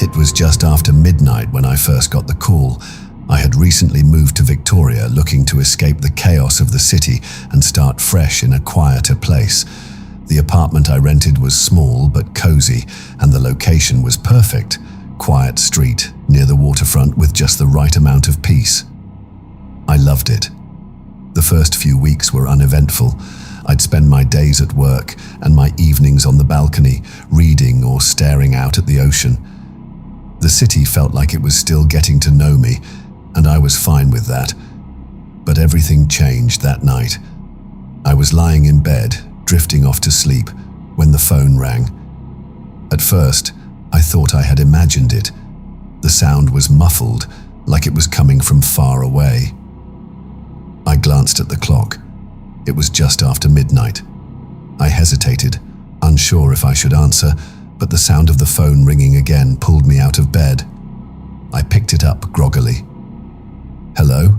It was just after midnight when I first got the call. I had recently moved to Victoria, looking to escape the chaos of the city and start fresh in a quieter place. The apartment I rented was small but cozy, and the location was perfect. Quiet street, near the waterfront with just the right amount of peace. I loved it. The first few weeks were uneventful. I'd spend my days at work and my evenings on the balcony, reading or staring out at the ocean. The city felt like it was still getting to know me, and I was fine with that. But everything changed that night. I was lying in bed, drifting off to sleep, when the phone rang. At first, I thought I had imagined it. The sound was muffled, like it was coming from far away. I glanced at the clock. It was just after midnight. I hesitated, unsure if I should answer, but the sound of the phone ringing again pulled me out of bed. I picked it up groggily. "Hello?"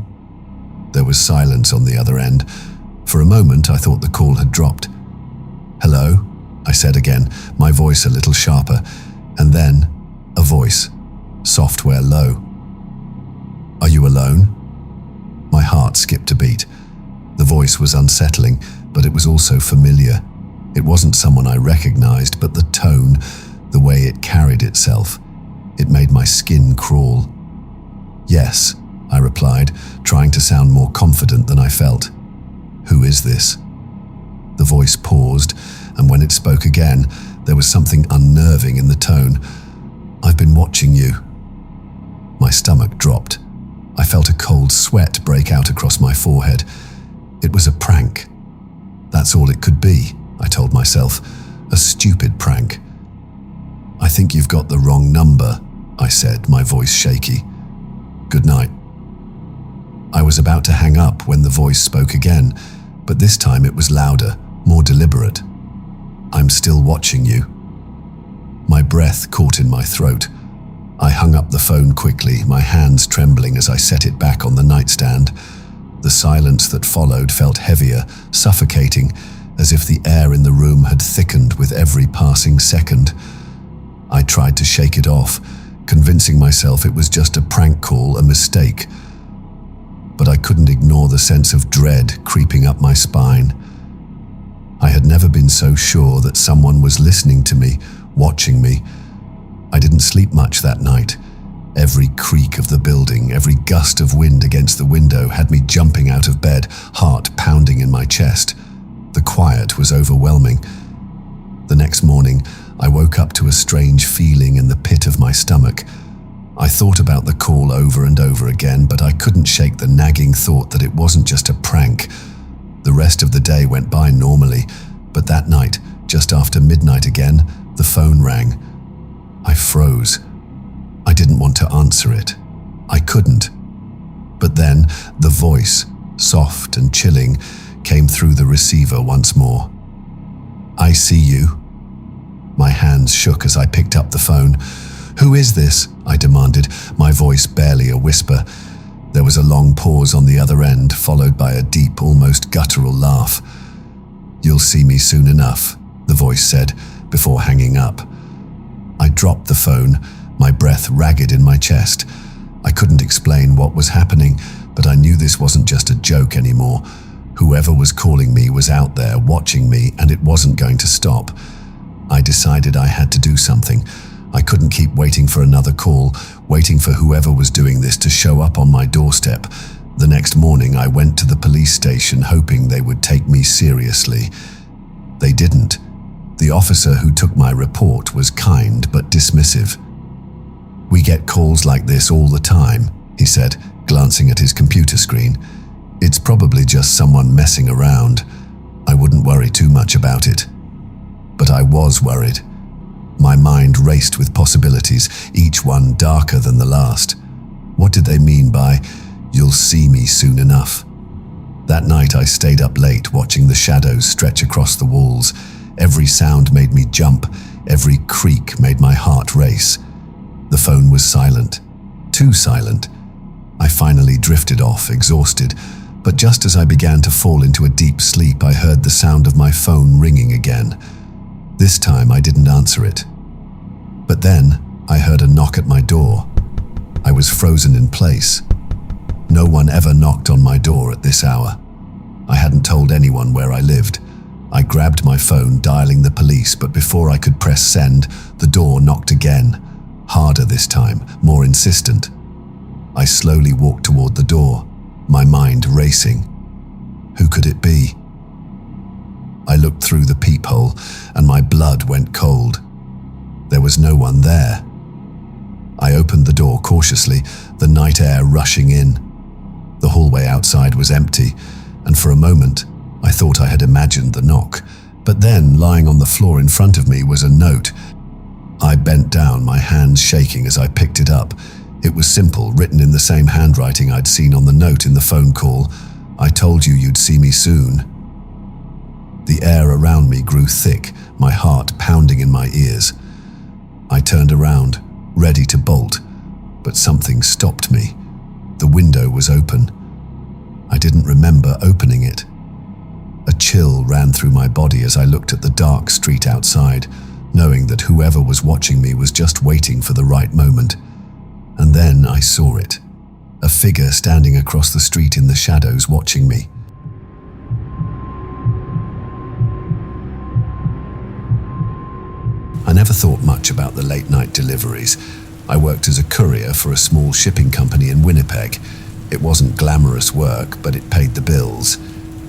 There was silence on the other end. For a moment, I thought the call had dropped. "Hello?" I said again, my voice a little sharper, and then a voice, software low. "Are you alone?" My heart skipped a beat. The voice was unsettling, but it was also familiar. It wasn't someone I recognized, but the tone, the way it carried itself, it made my skin crawl. "Yes," I replied, trying to sound more confident than I felt. "Who is this?" The voice paused, and when it spoke again, there was something unnerving in the tone. "I've been watching you." My stomach dropped. I felt a cold sweat break out across my forehead. It was a prank. That's all it could be, I told myself. A stupid prank. "I think you've got the wrong number," I said, my voice shaky. "Good night." I was about to hang up when the voice spoke again, but this time it was louder, more deliberate. "I'm still watching you." My breath caught in my throat. I hung up the phone quickly, my hands trembling as I set it back on the nightstand. The silence that followed felt heavier, suffocating, as if the air in the room had thickened with every passing second. I tried to shake it off, convincing myself it was just a prank call, a mistake. But I couldn't ignore the sense of dread creeping up my spine. I had never been so sure that someone was listening to me, watching me. I didn't sleep much that night. Every creak of the building, every gust of wind against the window had me jumping out of bed, heart pounding in my chest. The quiet was overwhelming. The next morning, I woke up to a strange feeling in the pit of my stomach. I thought about the call over and over again, but I couldn't shake the nagging thought that it wasn't just a prank. The rest of the day went by normally, but that night, just after midnight again, the phone rang. I froze. I didn't want to answer it. I couldn't. But then, the voice, soft and chilling, came through the receiver once more. "I see you." My hands shook as I picked up the phone. "Who is this?" I demanded, my voice barely a whisper. There was a long pause on the other end, followed by a deep, almost guttural laugh. "You'll see me soon enough," the voice said, before hanging up. I dropped the phone, my breath ragged in my chest. I couldn't explain what was happening, but I knew this wasn't just a joke anymore. Whoever was calling me was out there watching me, and it wasn't going to stop. I decided I had to do something. I couldn't keep waiting for another call, waiting for whoever was doing this to show up on my doorstep. The next morning, I went to the police station hoping they would take me seriously. They didn't. The officer who took my report was kind but dismissive. "We get calls like this all the time," he said, glancing at his computer screen. "It's probably just someone messing around. I wouldn't worry too much about it." But I was worried. My mind raced with possibilities, each one darker than the last. What did they mean by, "You'll see me soon enough"? That night I stayed up late watching the shadows stretch across the walls. Every sound made me jump, every creak made my heart race. The phone was silent, too silent. I finally drifted off, exhausted, but just as I began to fall into a deep sleep, I heard the sound of my phone ringing again. This time I didn't answer it. But then, I heard a knock at my door. I was frozen in place. No one ever knocked on my door at this hour. I hadn't told anyone where I lived. I grabbed my phone, dialing the police, but before I could press send, the door knocked again. Harder this time, more insistent. I slowly walked toward the door, my mind racing. Who could it be? I looked through the peephole, and my blood went cold. There was no one there. I opened the door cautiously, the night air rushing in. The hallway outside was empty, and for a moment, I thought I had imagined the knock. But then, lying on the floor in front of me was a note. I bent down, my hands shaking as I picked it up. It was simple, written in the same handwriting I'd seen on the note in the phone call. I told you you'd see me soon. The air around me grew thick, my heart pounding in my ears. I turned around, ready to bolt, but something stopped me. The window was open. I didn't remember opening it. A chill ran through my body as I looked at the dark street outside, knowing that whoever was watching me was just waiting for the right moment. And then I saw it. A figure standing across the street in the shadows watching me. I never thought much about the late-night deliveries. I worked as a courier for a small shipping company in Winnipeg. It wasn't glamorous work, but it paid the bills.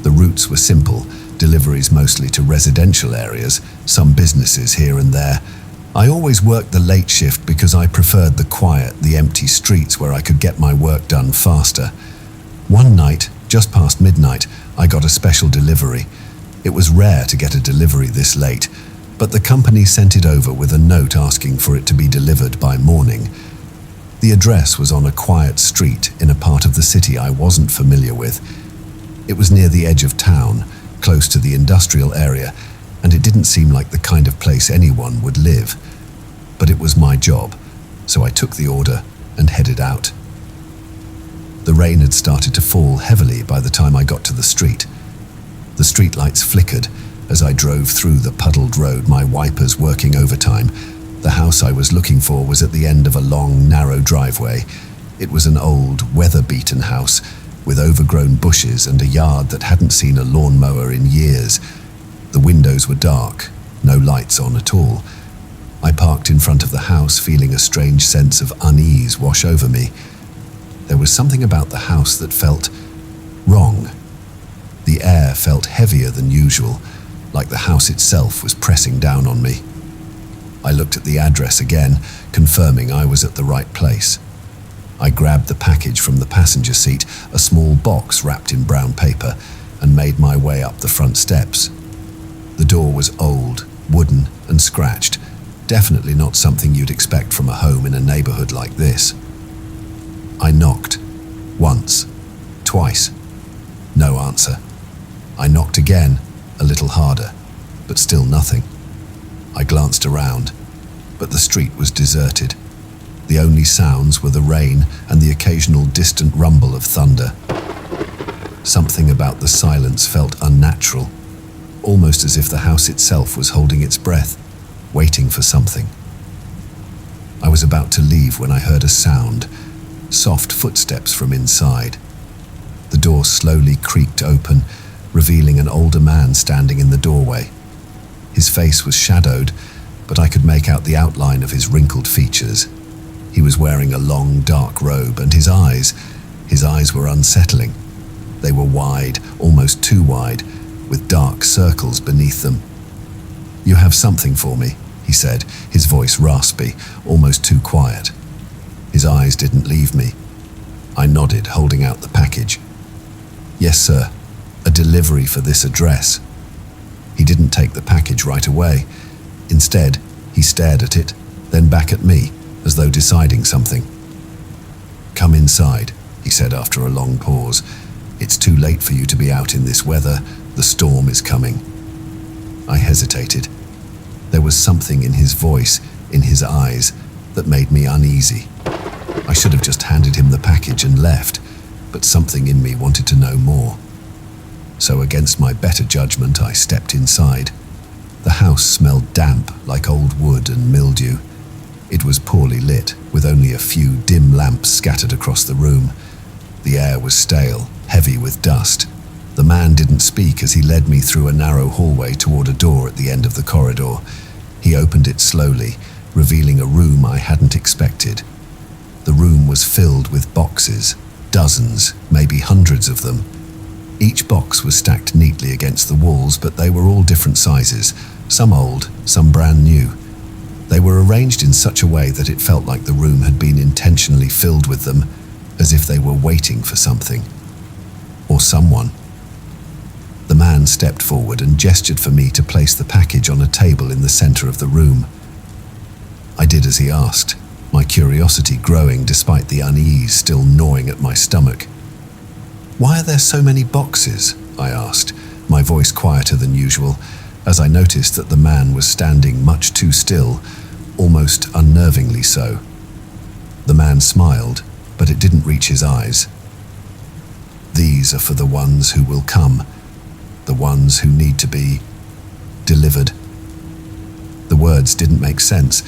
The routes were simple, deliveries mostly to residential areas, some businesses here and there. I always worked the late shift because I preferred the quiet, the empty streets where I could get my work done faster. One night, just past midnight, I got a special delivery. It was rare to get a delivery this late, but the company sent it over with a note asking for it to be delivered by morning. The address was on a quiet street in a part of the city I wasn't familiar with. It was near the edge of town, close to the industrial area, and it didn't seem like the kind of place anyone would live. But it was my job, so I took the order and headed out. The rain had started to fall heavily by the time I got to the street. The streetlights flickered as I drove through the puddled road, my wipers working overtime. The house I was looking for was at the end of a long, narrow driveway. It was an old, weather-beaten house with overgrown bushes and a yard that hadn't seen a lawnmower in years. The windows were dark, no lights on at all. I parked in front of the house, feeling a strange sense of unease wash over me. There was something about the house that felt wrong. The air felt heavier than usual, like the house itself was pressing down on me. I looked at the address again, confirming I was at the right place. I grabbed the package from the passenger seat, a small box wrapped in brown paper, and made my way up the front steps. The door was old, wooden, and scratched. Definitely not something you'd expect from a home in a neighborhood like this. I knocked. Once. Twice. No answer. I knocked again, a little harder, but still nothing. I glanced around, but the street was deserted. The only sounds were the rain and the occasional distant rumble of thunder. Something about the silence felt unnatural, almost as if the house itself was holding its breath, waiting for something. I was about to leave when I heard a sound, soft footsteps from inside. The door slowly creaked open, revealing an older man standing in the doorway. His face was shadowed, but I could make out the outline of his wrinkled features. He was wearing a long, dark robe, and his eyes were unsettling. They were wide, almost too wide, with dark circles beneath them. "You have something for me," he said, his voice raspy, almost too quiet. His eyes didn't leave me. I nodded, holding out the package. "Yes, sir. A delivery for this address." He didn't take the package right away. Instead, he stared at it, then back at me, as though deciding something. "Come inside," he said after a long pause. "It's too late for you to be out in this weather. The storm is coming." I hesitated. There was something in his voice, in his eyes, that made me uneasy. I should have just handed him the package and left, but something in me wanted to know more. So against my better judgment, I stepped inside. The house smelled damp, like old wood and mildew. It was poorly lit, with only a few dim lamps scattered across the room. The air was stale, heavy with dust. The man didn't speak as he led me through a narrow hallway toward a door at the end of the corridor. He opened it slowly, revealing a room I hadn't expected. The room was filled with boxes, dozens, maybe hundreds of them. Each box was stacked neatly against the walls, but they were all different sizes, some old, some brand new. They were arranged in such a way that it felt like the room had been intentionally filled with them, as if they were waiting for something. Or someone. The man stepped forward and gestured for me to place the package on a table in the center of the room. I did as he asked, my curiosity growing despite the unease still gnawing at my stomach. "Why are there so many boxes?" I asked, my voice quieter than usual, as I noticed that the man was standing much too still, almost unnervingly so. The man smiled, but it didn't reach his eyes. "These are for the ones who will come, the ones who need to be delivered." The words didn't make sense,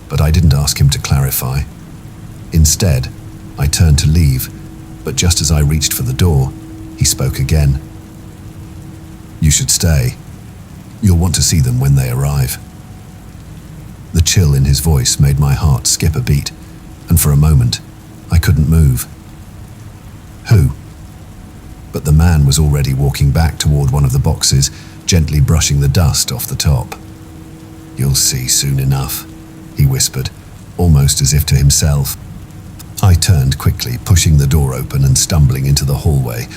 but I didn't ask him to clarify. Instead, I turned to leave, but just as I reached for the door, he spoke again. "You should stay. You'll want to see them when they arrive." The chill in his voice made my heart skip a beat, and for a moment, I couldn't move. "Who?" But the man was already walking back toward one of the boxes, gently brushing the dust off the top. "You'll see soon enough," he whispered, almost as if to himself. I turned quickly, pushing the door open and stumbling into the hallway.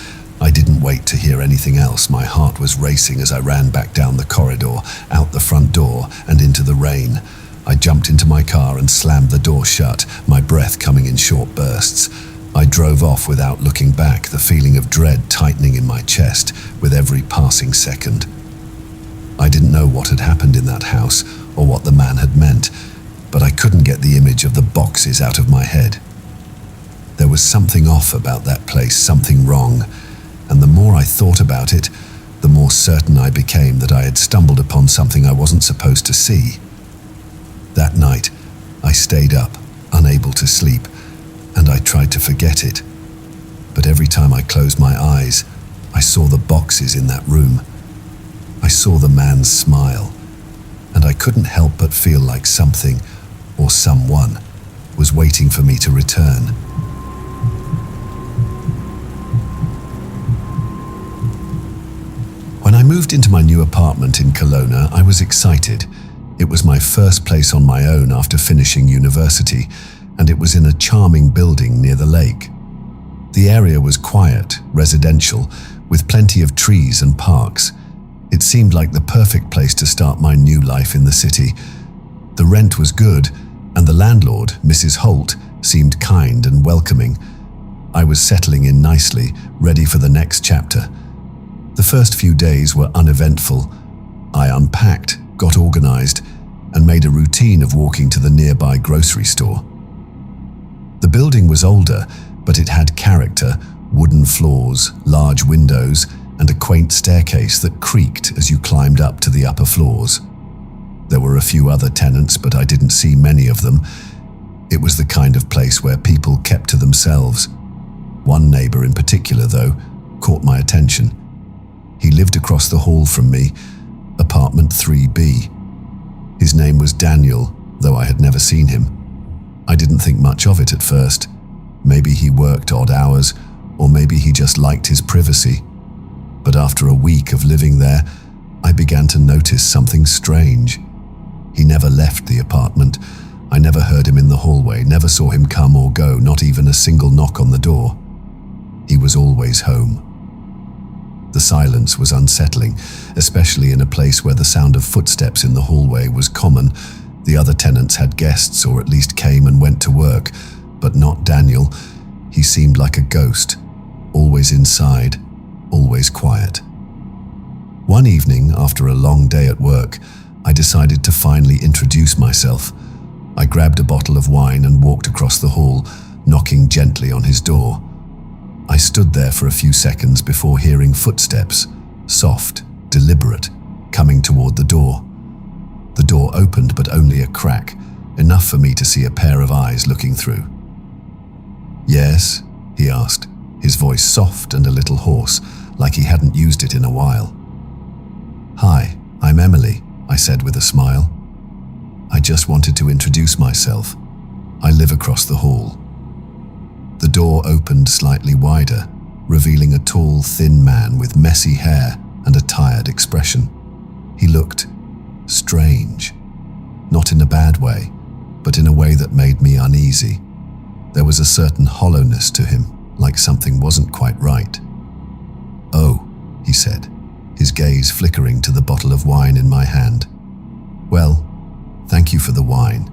I didn't wait to hear anything else. My heart was racing as I ran back down the corridor, out the front door, and into the rain. I jumped into my car and slammed the door shut, my breath coming in short bursts. I drove off without looking back, the feeling of dread tightening in my chest with every passing second. I didn't know what had happened in that house or what the man had meant, but I couldn't get the image of the boxes out of my head. There was something off about that place, something wrong, and the more I thought about it, the more certain I became that I had stumbled upon something I wasn't supposed to see. That night, I stayed up, unable to sleep, and I tried to forget it. But every time I closed my eyes, I saw the boxes in that room. I saw the man's smile, and I couldn't help but feel like something, or someone, was waiting for me to return. When I moved into my new apartment in Kelowna, I was excited. It was my first place on my own after finishing university, and it was in a charming building near the lake. The area was quiet, residential, with plenty of trees and parks. It seemed like the perfect place to start my new life in the city. The rent was good, and the landlord, Mrs. Holt, seemed kind and welcoming. I was settling in nicely, ready for the next chapter. The first few days were uneventful. I unpacked, got organized, and made a routine of walking to the nearby grocery store. The building was older, but it had character, wooden floors, large windows, and a quaint staircase that creaked as you climbed up to the upper floors. There were a few other tenants, but I didn't see many of them. It was the kind of place where people kept to themselves. One neighbor in particular, though, caught my attention. He lived across the hall from me, apartment 3B. His name was Daniel, though I had never seen him. I didn't think much of it at first. Maybe he worked odd hours, or maybe he just liked his privacy. But after a week of living there, I began to notice something strange. He never left the apartment. I never heard him in the hallway, never saw him come or go, not even a single knock on the door. He was always home. The silence was unsettling, especially in a place where the sound of footsteps in the hallway was common. The other tenants had guests, or at least came and went to work, but not Daniel. He seemed like a ghost, always inside, always quiet. One evening, after a long day at work, I decided to finally introduce myself. I grabbed a bottle of wine and walked across the hall, knocking gently on his door. I stood there for a few seconds before hearing footsteps, soft, deliberate, coming toward the door. The door opened, but only a crack, enough for me to see a pair of eyes looking through. "Yes?" he asked, his voice soft and a little hoarse, like he hadn't used it in a while. "Hi, I'm Emily," I said with a smile. "I just wanted to introduce myself. I live across the hall." The door opened slightly wider, revealing a tall, thin man with messy hair and a tired expression. He looked strange, not in a bad way, but in a way that made me uneasy. There was a certain hollowness to him, like something wasn't quite right. "Oh," he said, his gaze flickering to the bottle of wine in my hand. "Well, thank you for the wine,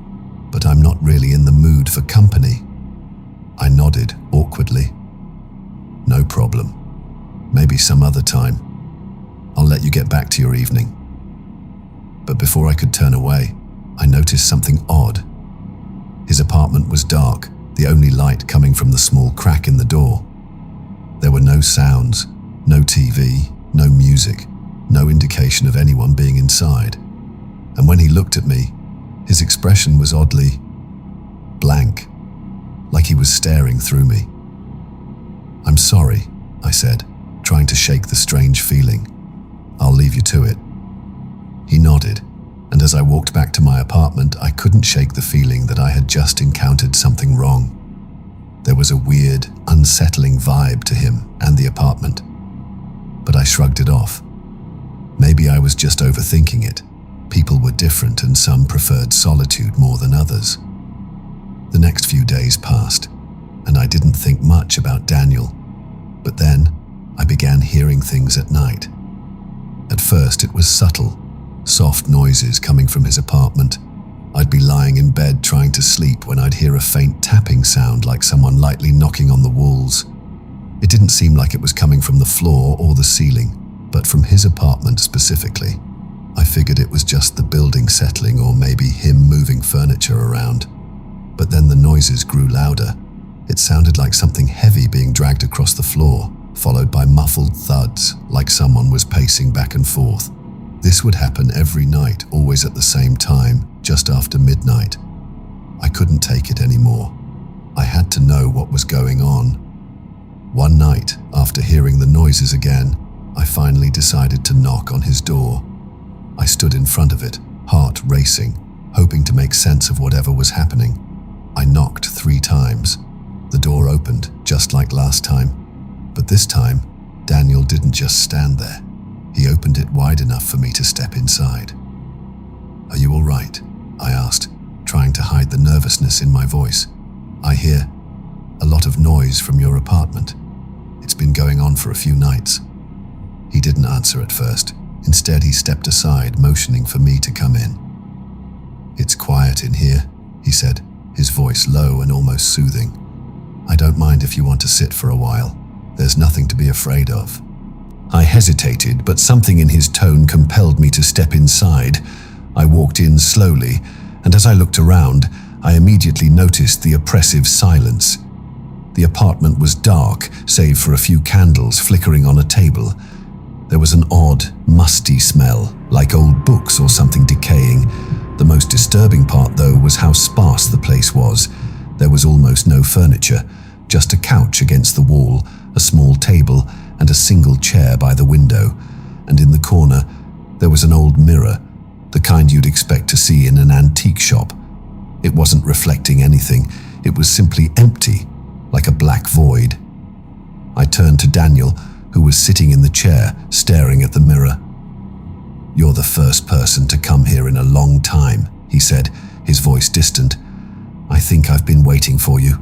but I'm not really in the mood for company." I nodded awkwardly. "No problem. Maybe some other time. I'll let you get back to your evening." But before I could turn away, I noticed something odd. His apartment was dark, the only light coming from the small crack in the door. There were no sounds, no TV, no music, no indication of anyone being inside. And when he looked at me, his expression was oddly blank, like he was staring through me. "I'm sorry," I said, trying to shake the strange feeling. "I'll leave you to it." He nodded, and as I walked back to my apartment, I couldn't shake the feeling that I had just encountered something wrong. There was a weird, unsettling vibe to him and the apartment. But I shrugged it off. Maybe I was just overthinking it. People were different and some preferred solitude more than others. The next few days passed, and I didn't think much about Daniel. But then, I began hearing things at night. At first it was subtle, soft noises coming from his apartment. I'd be lying in bed trying to sleep when I'd hear a faint tapping sound like someone lightly knocking on the walls. It didn't seem like it was coming from the floor or the ceiling, but from his apartment specifically. I figured it was just the building settling or maybe him moving furniture around. But then the noises grew louder. It sounded like something heavy being dragged across the floor, followed by muffled thuds, like someone was pacing back and forth. This would happen every night, always at the same time, just after midnight. I couldn't take it anymore. I had to know what was going on. One night, after hearing the noises again, I finally decided to knock on his door. I stood in front of it, heart racing, hoping to make sense of whatever was happening. I knocked 3 times. The door opened, just like last time. But this time, Daniel didn't just stand there. He opened it wide enough for me to step inside. "Are you all right?" I asked, trying to hide the nervousness in my voice. "I hear a lot of noise from your apartment. It's been going on for a few nights." He didn't answer at first. Instead, he stepped aside, motioning for me to come in. "It's quiet in here," he said, his voice low and almost soothing. "I don't mind if you want to sit for a while. There's nothing to be afraid of." I hesitated, but something in his tone compelled me to step inside. I walked in slowly, and as I looked around, I immediately noticed the oppressive silence. The apartment was dark, save for a few candles flickering on a table. There was an odd, musty smell, like old books or something decaying. The most disturbing part, though, was how sparse the place was. There was almost no furniture, just a couch against the wall, a small table, and a single chair by the window. And in the corner, there was an old mirror, the kind you'd expect to see in an antique shop. It wasn't reflecting anything. It was simply empty, like a black void. I turned to Daniel, who was sitting in the chair, staring at the mirror. "You're the first person to come here in a long time," he said, his voice distant. "I think I've been waiting for you."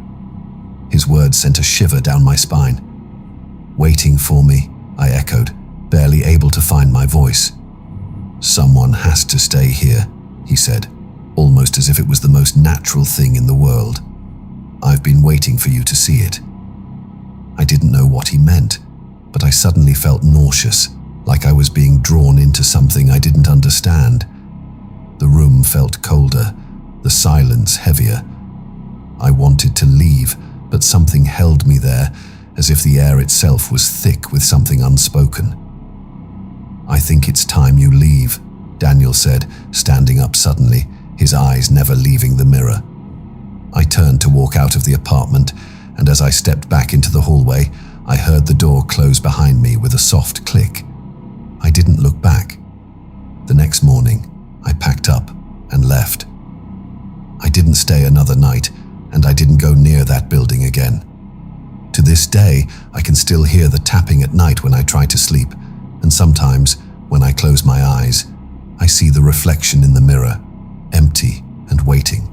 His words sent a shiver down my spine. "Waiting for me," I echoed, barely able to find my voice. "Someone has to stay here," he said, almost as if it was the most natural thing in the world. "I've been waiting for you to see it." I didn't know what he meant, but I suddenly felt nauseous, like I was being drawn into something I didn't understand. The room felt colder, the silence heavier. I wanted to leave, but something held me there, as if the air itself was thick with something unspoken. "I think it's time you leave," Daniel said, standing up suddenly, his eyes never leaving the mirror. I turned to walk out of the apartment, and as I stepped back into the hallway, I heard the door close behind me with a soft click. I didn't look back. The next morning, I packed up and left. I didn't stay another night, and I didn't go near that building again. To this day, I can still hear the tapping at night when I try to sleep, and sometimes, when I close my eyes, I see the reflection in the mirror, empty and waiting.